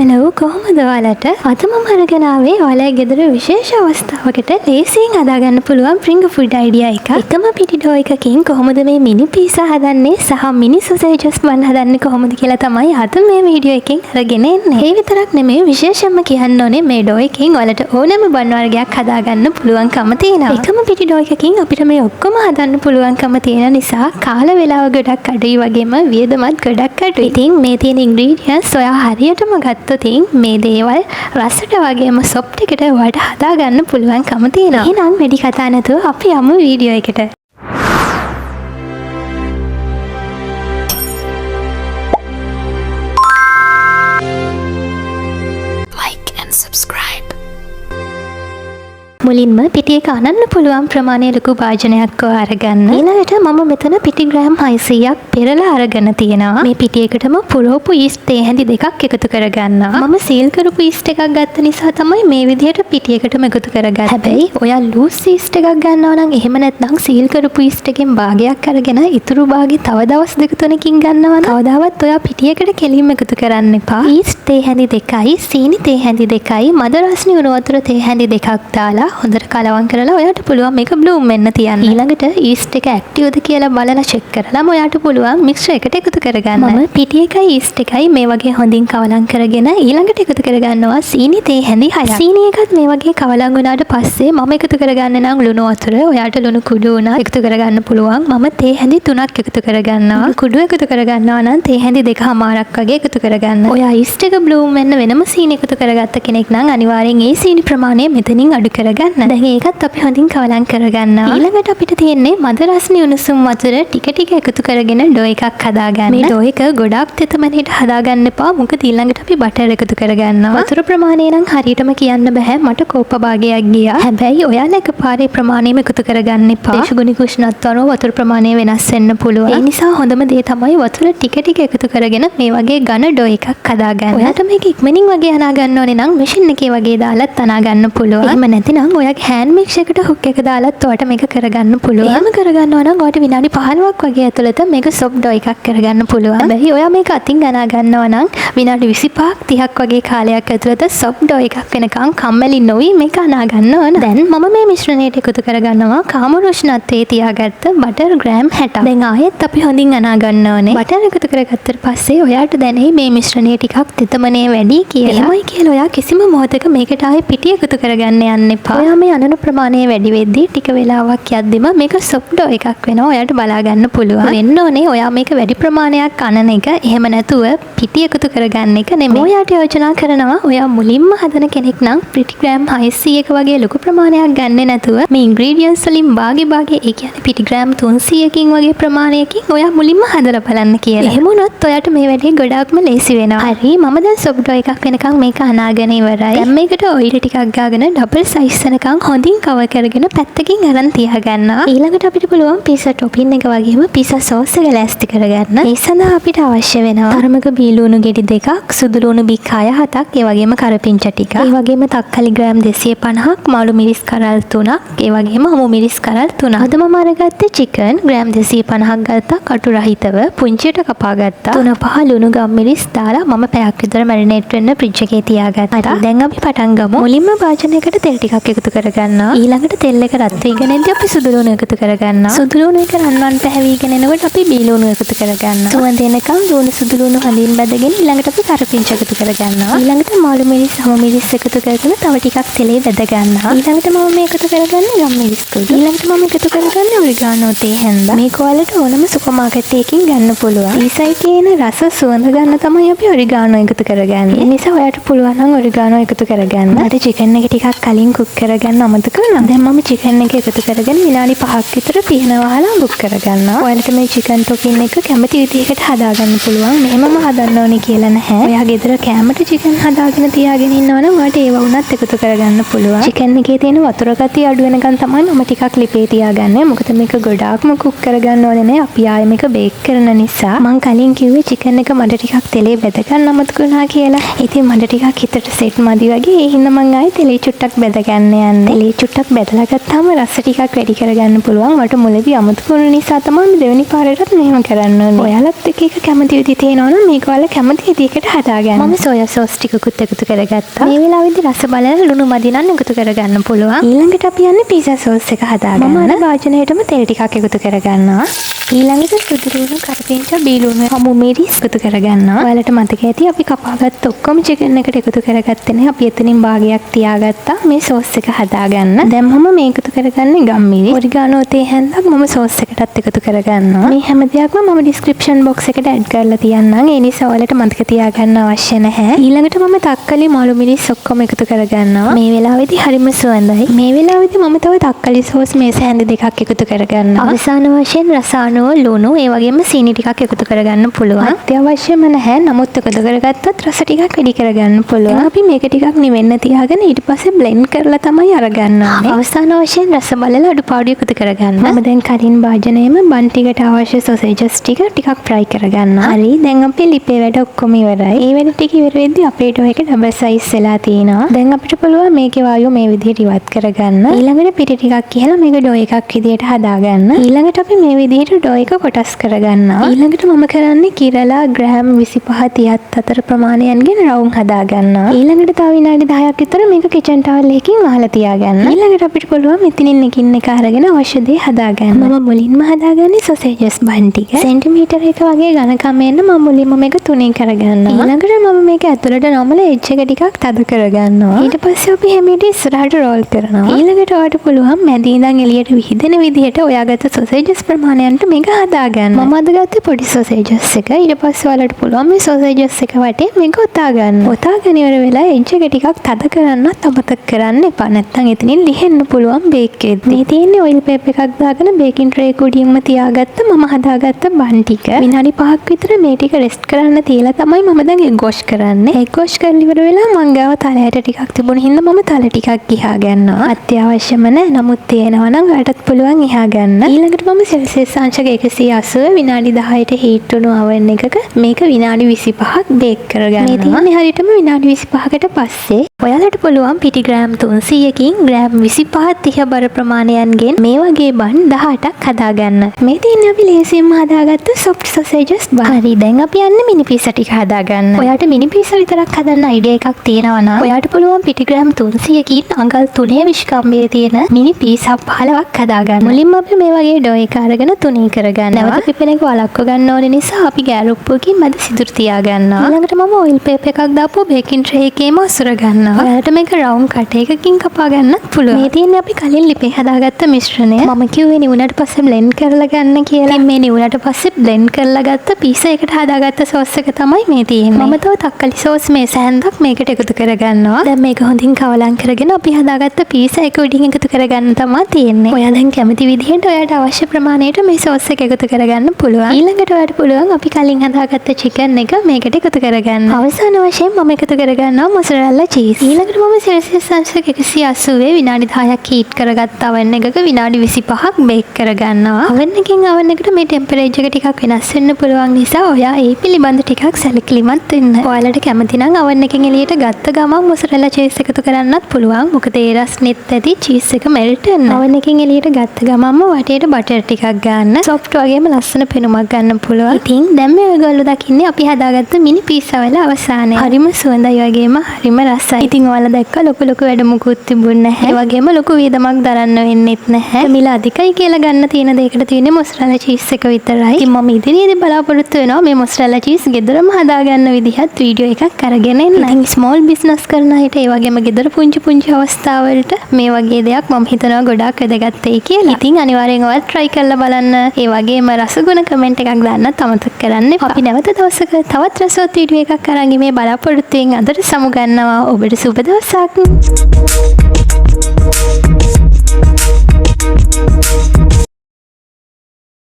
Hello කොහොමද ඔයාලට? අද මම අරගෙන ආවේ ඔයාලගේ ගෙදර විශේෂ අවස්ථාවකට ලේසියෙන් හදාගන්න පුළුවන් ෆින්ගර් ෆුඩ් අයිඩියා එකක්. එකම පිටි ඩෝ එකකින් කොහොමද මේ මිනි පීසා හදන්නේ සහ මිනි සොසේජස් බන් හදන්නේ කොහොමද කියලා තමයි අද මේ වීඩියෝ එකෙන් අරගෙන එන්නේ. ඒ විතරක් නෙමෙයි විශේෂයෙන්ම කියන්න ඕනේ මේ ඩෝ එකෙන් ඔයාලට ඕනෑම බන් වර්ගයක් හදාගන්න පුළුවන්කම තියෙනවා. එකම පිටි ඩෝ එකකින් අපිට මේ ඔක්කොම හදන්න පුළුවන්කම තියෙන නිසා කාල වේලාව ගොඩක් අඩුයි වගේම වියදමත් ගොඩක් අඩුයි. ඉතින් මේ තියෙන ඉන්ග්‍රීඩියන්ට්ස් ඔයා හරියටම ගත්තොත් මේ දේවල් රසට වගේම සොෆ්ට් එකට ඔයාලට හදාගන්න පුළුවන්කම තියෙනවා. එහෙනම් වැඩි කතා නැතුව අපි යමු වීඩියෝ එකට. Like and subscribe. මුලින්ම පිටි එක අනන්න පුළුවන් ප්‍රමාණයේ ලොකු භාජනයක් අරගන්න. ඊළඟට මම මෙතන පිටි ග්‍රෑම් 600ක් පෙරලා අරගෙන තියෙනවා. මේ පිටි එකටම පුරෝපු ඊස්ට් තේ හැඳි දෙකක් එකතු කරගන්නවා. මම සීල් කරපු ඊස්ට් එකක් ගත්ත නිසා තමයි මේ විදිහට පිටි එකටම එකතු කරගන්නේ. හැබැයි ඔයා ලූස් ඊස්ට් එකක් ගන්නවා නම් එහෙම නැත්නම් සීල් කරපු ඊස්ට් එකෙන් භාගයක් අරගෙන ඉතුරු භාගෙ තව දවස් දෙක තුනකින් ගන්නවා නම් කවදාවත් ඔයා පිටි එකට කෙලින්ම එකතු කරන්න එපා. ඊස්ට් තේ හැඳි දෙකයි, සීනි තේ හැඳි දෙකයි, මද රස්නි උණු වතුර තේ හැඳි දෙකක් දාලා හොඳට කලවම් කරලා ඔයාට පුළුවන් මේක බ්ලූම් වෙන්න තියන්න. ඊළඟට ඊස්ට් එක ඇක්ටිව්ද කියලා බලලා චෙක් කරලා ඔයාට පුළුවන් මික්ස්චර් එකට එකතු කරගන්න. මම පිටි එකයි ඊස්ට් එකයි මේ වගේ හොඳින් කවලම් කරගෙන ඊළඟට එකතු කරගන්නවා සීනි තේ හැඳි 6ක්. සීනි එකත් මේ වගේ කවලම් වුණාට පස්සේ මම එකතු කරගන්න නම් ලුණු වතුර. ඔයාට ලුණු කුඩු උනා එකතු කරගන්න පුළුවන්. මම තේ හැඳි 3ක් එකතු කරගන්නවා. කුඩු එකතු කරගන්නවා නම් තේ හැඳි 2මාරක් වගේ එකතු කරගන්න. ඔයා ඊස්ට් එක බ්ලූම් වෙන්න වෙනම සීනි එකතු කරගත්ත කෙනෙක් නම් අනිවාර්යෙන් ඒ සීනි ප්‍රමාණය මෙතනින් අඩු කරගන්න. දැන් ඒකත් අපි හොඳින් කවලම් කරගන්නවා. ඊළඟට අපිට තියෙන්නේ මද රස්නි උණුසුම් වතුර ටික ටික එකතු කරගෙන ඩෝ එකක් හදාගන්න. මේ ඩෝ එක ගොඩක් තෙතමනේට හදාගන්න එපා. මොකද ඊළඟට අපි බටර් එකතු කරගන්නවා. වතුර ප්‍රමාණය නම් හරියටම කියන්න බෑ. මට කෝප භාගයක් ගියා. හැබැයි ඔයාලා එකපාරේ ප්‍රමාණයම එකතු කරගන්න එපා. දේශගුණික උෂ්ණත්වය අනුව වතුර ප්‍රමාණය වෙනස් වෙන්න පුළුවන්. ඒ නිසා හොඳම දේ තමයි වතුර ටික ටික එකතු කරගෙන මේ වගේ ඝන ඩෝ එකක් හදාගන්න. ඔයාට මේක ඉක්මනින් වගේ අනා ගන්න ඕනේ නම් මැෂින් එකේ වගේ දාලත් අනා ගන්න පුළුවන්. එහෙම නැතිනම් ඔයාගේ හෑන්ඩ් මික්සර් එකට හුක් එක දාලත් ඔයාට මේක කරගන්න පුළුවන්. එහෙම කරගන්නවා නම් ඔයාට විනාඩි 15ක් වගේ ඇතුළත මේක සොෆ්ට් ඩෝ එකක් කරගන්න පුළුවන්. හැබැයි ඔයා මේක අතින් අනා ගන්නවා නම් විනාඩි 25ක් 30ක් වගේ කාලයක් ඇතුළත සොෆ්ට් ඩෝ එකක් වෙනකන් කම්මැලි නොවි මේක අනා ගන්න ඕන. දැන් මම මේ මිශ්‍රණයට එකතු කරගන්නවා කාමර උෂ්ණත්වයේ තියාගත්ත බටර් ග්‍රෑම් 60ක්. දැන් ආයෙත් අපි හොඳින් අනා ගන්න ඕනේ. බටර් එකතු කරගත්තට පස්සේ ඔයාට දැනෙයි මේ මිශ්‍රණය ටිකක් තෙතමනේ වැඩි කියලා. එහෙමයි කියලා ඔයා කිසිම මොහොතක මේකට ආයෙ පිටි එකතු කරගන්න යන්න එපා. ඔයා මේ අනන ප්‍රමාණය වැඩි වෙද්දී ටික වෙලාවක් යද්දිම මේක සොෆ්ට් ඩෝ එකක් වෙනවා. ඔයාට බලා ගන්න පුළුවන්. වෙන්න ඕනේ ඔයා මේක වැඩි ප්‍රමාණයක් අනන එක. එහෙම නැතුව පිටි එකතු කරගන්න එක නෙමෙයි. ඔයාට යෝජනා කරනවා ඔයා මුලින්ම හදන කෙනෙක් නම් පිටි ග්‍රෑම් 600ක වගේ ලොකු ප්‍රමාණයක් ගන්නෙ නැතුව මේ ඉන්ග්‍රීඩියන්ට්ස් වලින් භාගේ ඒ කියන්නේ පිටි ග්‍රෑම් 300කින් වගේ ප්‍රමාණයකින් ඔයා මුලින්ම හදලා බලන්න කියලා. එහෙම වුණොත් ඔයාට මේ වැඩේ ගොඩක්ම ලේසි වෙනවා. හරි මම දැන් සොෆ්ට් ඩෝ එකක් වෙනකන් මේක අනාගෙන ඉවරයි. දැන් මේකට ඔයිල් ටිකක් ගාගෙන ඩබල් සයිස් වෙනකන් හොඳින් කවර් කරගෙන පැත්තකින් අරන් තියාගන්නවා. ඊළඟට අපිට පුළුවන් පීසා ටොපින් එක වගේම පීසා සෝස් එක ලෑස්ති කරගන්න. ඒ සඳහා අපිට අවශ්‍ය වෙනවා තරමක බීලුණු ගෙඩි දෙකක්, සුදු ලුණු බික් 6-7ක්, ඒ වගේම කරපිංච ටිකක්, ඒ වගේම තක්කලි ග්‍රෑම් 250ක්, මාළු මිරිස් කරල් 3ක්, ඒ වගේම හමු මිරිස් කරල් 3ක්. අද මම අරගත්තේ චිකන් ග්‍රෑම් 250ක් ගත්තා කටු රහිතව පුංචියට කපා ගත්තා. 3-5 ලුණු ගම් මිරිස් දාලා මම පැයක් විතර මැරිනේට් වෙන්න ෆ්‍රිජ් එකේ තියාගත්තා. දැන් අපි පටන් ගමු. මුලින්ම භාජනයකට තෙල් ටිකක් එකතු කරගන්නවා. ඊළඟට තෙල් එක රත් වෙගෙන ඉඳි අපි සුදු ලුණු එකතු කරගන්නවා. සුදු ලුණු එක රන්වන් පැහැවිගෙන එනකොට අපි බී ලුණු එකතු කරගන්නවා. සුවඳ එනකම් ලුණු සුදු ලුණු හඳින් බැදගෙන ඊළඟට අපි කරපිංච එකතු කරගන්නවා. ඊළඟට මාළු මිරිස් හම මිරිස් එකතු කරගෙන තව ටිකක් තෙලේ බැද ගන්නවා. ඊළඟට මම මේ එකතු කරගන්නේ ගම් මිරිස් කුඩු. ඊළඟට මම එකතු කරගන්නේ ඔරිගානෝ තේ හැන්ද. මේක ඔයාලට ඕනම සුපර් මාකට් එකකින් ගන්න පුළුවන්. ඊසයි කියන රස සුවඳ ගන්න තමයි අපි ඔරිගානෝ එකතු කරගන්නේ. ඒ නිසා ඔයාලට පුළුවන් නම් ඔරිගානෝ එකතු කරගන්න. මට චිකන් එක ටිකක් කලින් කුක් කරගන්න අමතක වුණා. දැන් මම චිකන් එක එකතු කරගෙන විනාඩි 5ක් විතර පිහන වහලා බුක් කරගන්නවා. ඔයාලට මේ චිකන් ටොපින් එක කැමති විදිහකට හදාගන්න පුළුවන්. මෙහෙමම හදන්න ඕනේ කියලා නැහැ. ඔයා ගෙදර කැමති චිකන් හදාගෙන තියාගෙන ඉන්නවනම් ඔයාලට ඒව වුණත් එකතු කරගන්න පුළුවන්. චිකන් එකේ තියෙන වතුර ගතිය අඩු වෙනකන් තමයි මම ටිකක් ලිපේ තියාගන්නේ. මොකද මේක ගොඩාක්ම කුක් කරගන්න ඕනේ නේ. අපි ආයෙ මේක බේක් කරන නිසා. මම කලින් කිව්වේ චිකන් එක මඩ ටිකක් තෙලේ බැද ගන්න අමතක වුණා කියලා. ඉතින් මඩ ටිකක් හිතට සෙට් මදි වගේ. ඒ හින්දා මම ආයෙ තෙලේ චුට්ටක් බැද ගන්න යන්නේ. තෙලේ චුට්ටක් බෙදලා ගත්තාම රස ටිකක් වැඩි කරගන්න පුළුවන්. මට මුලදී අමුතු වුණු නිසා තමයි දෙවෙනි පාරටත් මෙහෙම කරන්න ඕනේ. ඔයාලත් එක එක කැමති විදි තියෙනවා නම් මේක ඔයාලා කැමති විදිහකට හදාගන්න. මම සෝයා සෝස් ටිකකුත් එකතු කරගත්තා. මේ වෙලාවේදී රස බලලා ලුණු මදි නම් එකතු කරගන්න පුළුවන්. ඊළඟට අපි යන්නේ පීසා සෝස් එක හදාගන්න. මම අර වාජනයේටම තෙල් ටිකක් එකතු කරගන්නවා. ඊළඟට සුදු ලුණු, කරපිංචා, බීලුණු, හමු මිරිස් එකතු කරගන්නවා. ඔයාලට මතක ඇති අපි කපාගත්ත ඔක්කොම චිකන් එකට එකතු කරගත්තේ නේ. අපි එතනින් භාගයක් තියාගත්තා මේ සෝස් එක හදාගන්න. දැන් මම මේ එකතු කරගන්නේ ගම්මිරි. ඔරිගානෝ තේ හැන්දක් මම සෝස් එකටත් එකතු කරගන්නවා. මේ හැම දෙයක්ම මම ඩිස්ක්‍රිප්ෂන් බොක්ස් එකට ඇඩ් කරලා තියන්නම්. ඒ නිසා ඔයාලට මතක තියාගන්න අවශ්‍ය නැහැ. ඊළඟට මම තක්කලි, මාළු මිරිස් ඔක්කොම එකතු කරගන්නවා. මේ වෙලාවේදී හරිම සුවඳයි. මේ වෙලාවේදී මම තව තක්කලි සෝස් මේස හැන්ද දෙකක් එකතු කරගන්නවා. අවසාන වශයෙන් රසායන ලුණු ඒ වගේම සීනි ටිකක් එකතු කරගන්න පුළුවන්. අත්‍යවශ්‍යම නැහැ. නමුත් එකතු කරගත්තත් රස ටිකක් වැඩි කරගන්න පුළුවන්. අපි මේක ටිකක් නිවෙන්න තියාගෙන ඊට පස්සේ බ්ලෙන්ඩ් කරලා තමයි අරගන්න ඕනේ. අවසාන වශයෙන් රස බලලා අඩුපාඩු එකතු කරගන්න. මම දැන් කලින් භාජනයේම බන් ටිකට අවශ්‍ය සොසේජස් ටික ෆ්‍රයි කරගන්නවා. හරි දැන් අපේ ලිපේ වැඩ ඔක්කොම ඉවරයි. ඒ වැඩ ටික ඉවර වෙද්දී අපේ ඩෝ එක ඩබල් සයිස් වෙලා තියෙනවා. දැන් අපිට පුළුවන් මේකේ වායුව මේ විදිහට ඉවත් කරගන්න. ඊළඟට පිටි ටිකක් කියලා මේක ඩෝ එකක් විදිහට හදාගන්න. ඊළඟට අපි මේ විදිහට ඩෝ එක කොටස් කරගන්නවා. ඊළඟට මම කරන්නේ කිරලා ග්‍රෑම් 25 30 අතර ප්‍රමාණයන්ගෙන් රවුම් හදාගන්නවා. ඊළඟට තව විනාඩි 10ක් විතර මේක කිචන් ටවල් එකකින් වහලා තියාගන්න. ඊළඟට අපිට පුළුවන් මෙතනින් එකින් එක අරගෙන අවශ්‍ය දේ හදාගන්න. මම මුලින්ම හදාගන්නේ සොසේජස් බන් ටික. සෙන්ටිමීටර එක වගේ ඝනකම එන්න මම මුලින්ම මේක තුනී කරගන්නවා. ඊළඟට මම මේක ඇතුළට නමලා එජ් එක ටිකක් තද කරගන්නවා. ඊට පස්සේ අපි හැමීට ඉස්සරහට රෝල් කරනවා. ඊළඟට ඔයාලට පුළුවන් මැදි ඉඳන් එළියට විහිදෙන විදිහට ඔයාගත්ත සොසේජස් ප්‍රමාණයන්ට මේක හදාගන්න. මම අදගත්තේ පොඩි සොසේජස් එක. ඊට පස්සේ ඔයාලට පුළුවන් මේ සොසේජස් එක වටේ මේක ඔතා ගන්න. ඔතාගෙන ඉවර වෙලා එජ් එක ටිකක් තද කරන්නත් අමතක කරන්න එපා. නැත්නම් එතනින් ලිහෙන්න පුළුවන් බේක් එකෙත්. මේ තියෙන්නේ ඔයිල් පේප් එකක් දාගෙන බේකින් ට්‍රේ එක උඩින්ම තියාගත්ත මම හදාගත්ත බන් ටික. විනාඩි 5ක් විතර මේ ටික රෙස්ට් කරන්න තියලා තමයි මම දැන් එග් වොෂ් කරන්නේ. එග් වොෂ් කරලා ඉවර වෙලා මං ගාව තලයට ටිකක් තිබුණ හින්දා මම තල ටිකක් ගිහා ගන්නවා. අත්‍යවශ්‍යම නැහැ. නමුත් තියෙනවා නම් ඔයාලටත් පුළුවන් එහා ගන්න. ඊළඟට මම සෙල්සියස් අංශක 180 විනාඩි 10ට හීට් වුණු oven එකක මේක විනාඩි 25ක් බේක් කරගන්නවා. මේ තියෙන්නේ හරියටම විනාඩි 25කට පස්සේ ඔයාලට පුළුවන් පිටි ග්‍රෑම් 300කින් ග්‍රෑම් 25 30 බර ප්‍රමාණයන්ගෙන් මේ වගේ බන් 18ක් හදාගන්න. මේ තියෙන්නේ අපි ලේසියෙන්ම හදාගත්ත soft sausages බන්. හරි දැන් අපි යන්නේ මිනි පීසා ටික හදාගන්න. ඔයාලට මිනි පීසා විතරක් හදන්න අයිඩියා එකක් තියෙනවා නම් ඔයාලට පුළුවන් පිටි ග්‍රෑම් 300කින් අඟල් 3 විශ්කම්බයේ තියෙන මිනි පීසා 15ක් හදාගන්න. මුලින්ම අපි මේ වගේ ඩෝ එක අරගෙන තුනී කරගන්නවා. නැවත පිපෙන එක වළක්ව ගන්න ඕනේ නිසා අපි ගෑරුප්පුවකින් මැද සිදුරු තියාගන්නවා. ඊළඟට මම ඔයිල් පේප් එකක් දාපුවා බේකින් ට්‍රේ එකේම අසුර ගන්නවා. ඔයාලට මේක රවුන්ඩ් කට් එකකින් කපා ගන්නත් පුළුවන්. මේ තියෙන්නේ අපි කලින් ලිපේ හදාගත්ත මිශ්‍රණය. මම කිව්වේ නිවුණට පස්සේ බ්ලෙන්ඩ් කරලා ගන්න කියලා. ඉතින් මේ නිවුණට පස්සේ බ්ලෙන්ඩ් කරලා ගත්ත පීසා එකට හදාගත්ත සෝස් එක තමයි මේ තියෙන්නේ. මම තව තක්කලි සෝස් මේ සෑන්දක් මේකට එකතු කරගන්නවා. දැන් මේක හොඳින් කවලම් කරගෙන අපි හදාගත්ත පීසා එක උඩින් එකතු කරගන්න තමයි තියෙන්නේ. ඔයා දැන් කැමති විදිහට ඔයාලට අවශ්‍ය ප්‍රමාණයට මේ සෝස් එක එකතු කරගන්න පුළුවන්. ඊළඟට ඔයාලට පුළුවන් අපි කලින් හදාගත්ත චිකන් එක මේකට එකතු කරගන්න. අවසාන වශයෙන් මම එකතු කරගන්නවා මොසරෙල්ලා චීස්. ඊළඟට මම සෙල්සියස් අංශක 180 විනාඩි 10ක් හීට් කරගත්ත oven එකක විනාඩි 25ක් බේක් කරගන්නවා. oven එකෙන් oven එකට මේ ටෙම්පරේචර් එක ටිකක් වෙනස් වෙන්න පුළුවන් නිසා ඔයා ඒ පිළිබඳ ටිකක් සැලකිලිමත් වෙන්න. ඔයාලට කැමති නම් oven එකෙන් එළියට ගත්ත ගමන් මොසරෙල්ලා චීස් එකතු කරන්නත් පුළුවන්. මොකද ඒ රස්නෙත් ඇති චීස් එක මෙල්ට් වෙන්න. oven එකෙන් එළියට ගත්ත ගමන්ම වටේට බටර් ටිකක් ගන්න. සොෆ්ට් වගේම ලස්සන පෙනුමක් ගන්න පුළුවන්. ඉතින් දැන් මේ ඔයගොල්ලෝ දකින්නේ අපි හදාගත්ත මිනි පීසා වල අවසානය. හරිම සුවඳයි වගේම හරිම රසයි. ඉතින් ඔයාලා දැක්ක ලොකු වැඩ මුකුත් තිබුණ නැහැ. ඒ වගේම ලොකු වියදමක් දරන්න වෙන්නෙත් නැහැ. මිල අධිකයි කියලා ගන්න තියෙන දෙයකට තියෙන්නේ මොසරෙල්ලා චීස් එක විතරයි. ඉතින් මම ඉදිරියේදී බලාපොරොත්තු වෙනවා මේ මොසරෙල්ලා චීස් ගෙදරම හදාගන්න විදිහත් වීඩියෝ එකක් අරගෙන එන්න. ඉතින් ස්මෝල් බිස්නස් කරන අයට ඒ වගේම ගෙදර පුංචි අවස්ථාවලට මේ වගේ දෙයක් මම හිතනවා ගොඩාක් වැදගත් වෙයි කියලා. ඉතින් අනිවාර්යෙන් ඔයාලා try කරලා බලන්න. ඒ වගේම රසගුණ කමෙන්ට් එකක් දාන්නත් අමතක කරන්න එපා. අපි නැවත දවසක තවත් රසවත් වීඩියෝ එකක් අරන් මේ බලාපොරොත්තු වෙමින් අදට සමු ගන්නවා. ඔබට සුබ දවසක්.